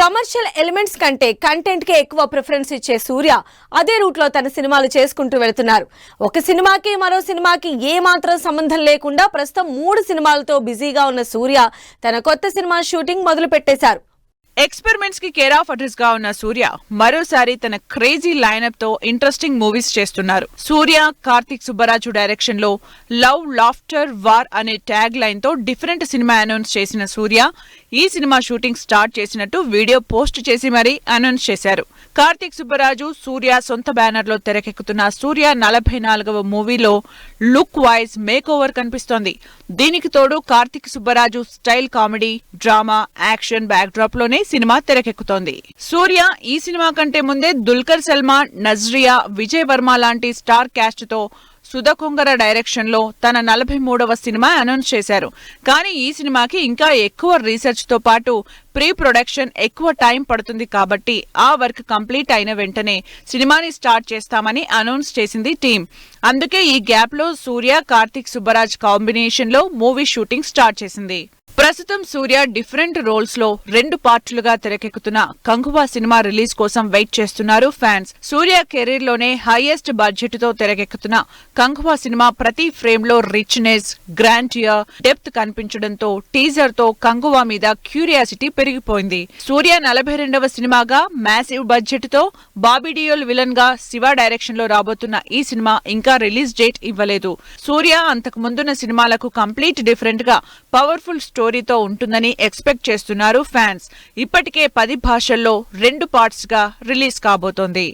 Commercial elements కంటే content కే ఎక్కువ preference ఇచ్చే సూర్య అదే రూట్ లో తన సినిమాలు చేసుకుంటూ వెళ్తున్నారు. ఒక సినిమాకి మరో సినిమాకి ఏ మాత్రం సంబంధం లేకుండా ప్రస్తుతం 3 సినిమాలతో బిజీగా ఉన్న సూర్య తన కొత్త సినిమా షూటింగ్ మొదలు పెట్టేశారు. ఎక్స్పెరిమెంట్స్ కి కేర్ ఆఫ్ అడ్రస్ గా ఉన్న సూర్య మరోసారి తన క్రేజీ లైనప్ తో ఇంట్రెస్టింగ్ మూవీస్ చేస్తున్నారు. సూర్య కార్తిక్ సుబ్బరాజు డైరెక్షన్ లో లవ్ లాఫ్టర్ వార్ అనే ట్యాగ్ లైన్ తో డిఫరెంట్ సినిమా అనౌన్స్ చేసిన సూర్య ఈ సినిమా షూటింగ్ స్టార్ట్ చేసినట్టు వీడియో పోస్ట్ చేసి మరీ అనౌన్స్ చేశారు. కార్తిక్ సుబ్బరాజు సూర్య సొంత బ్యానర్ లో తెరకెక్కుతున్న సూర్య 44వ మూవీలో లుక్ వైజ్ మేక్ ఓవర్ కనిపిస్తోంది. దీనికి తోడు Karthik Subbaraju style comedy, drama, action back drop లోనే సినిమా తెరకెక్కుతోంది. సూర్య ఈ సినిమా కంటే ముందే దుల్కర్ సల్మాన్, నజ్రియా, విజయ్ వర్మ లాంటి స్టార్ క్యాస్ట్ తో సుధకొంగర డైరెక్షన్ లో తన 43వ సినిమా అనౌన్స్ చేశారు. కానీ ఈ సినిమాకి ఇంకా ఎక్కువ రీసెర్చ్ తో పాటు ప్రీ ప్రొడక్షన్ ఎక్కువ టైం పడుతుంది కాబట్టి ఆ వర్క్ కంప్లీట్ అయిన వెంటనే సినిమాని స్టార్ట్ చేస్తామని అనౌన్స్ చేసింది టీం. అందుకే ఈ గ్యాప్ లో సూర్య కార్తిక్ సుబ్బరాజ్ కాంబినేషన్ లో మూవీ షూటింగ్ స్టార్ట్ చేసింది. ప్రస్తుతం సూర్య డిఫరెంట్ రోల్స్ లో 2 పార్టులుగా తెరకెక్కుతున్న కంగువా సినిమా రిలీజ్ కోసం వెయిట్ చేస్తున్నారు ఫ్యాన్స్. సూర్య కెరీర్ లోనే హైయెస్ట్ బడ్జెట్ తో తెరకెక్కుతున్న కంగువా సినిమా ప్రతి ఫ్రేమ్ లో రిచ్నెస్, గ్రాండియర్, డెప్త్ కనిపించడంతో టీజర్ తో కంగువా మీద క్యూరియాసిటీ పెరిగిపోయింది. సూర్య 42వ సినిమాగా మ్యాసివ్ బడ్జెట్ తో బాబీ డియోల్ విలన్ గా శివ డైరెక్షన్ లో రాబోతున్న ఈ సినిమా ఇంకా రిలీజ్ డేట్ ఇవ్వలేదు. సూర్య అంతకు ముందున్న సినిమాలకు కంప్లీట్ డిఫరెంట్ గా పవర్ఫుల్ స్టోరీతో ఉంటుందని ఎక్స్పెక్ట్ చేస్తున్నారు ఫ్యాన్స్. ఇప్పటికే 10 భాషల్లో 2 పార్ట్స్ గా రిలీజ్ కాబోతోంది.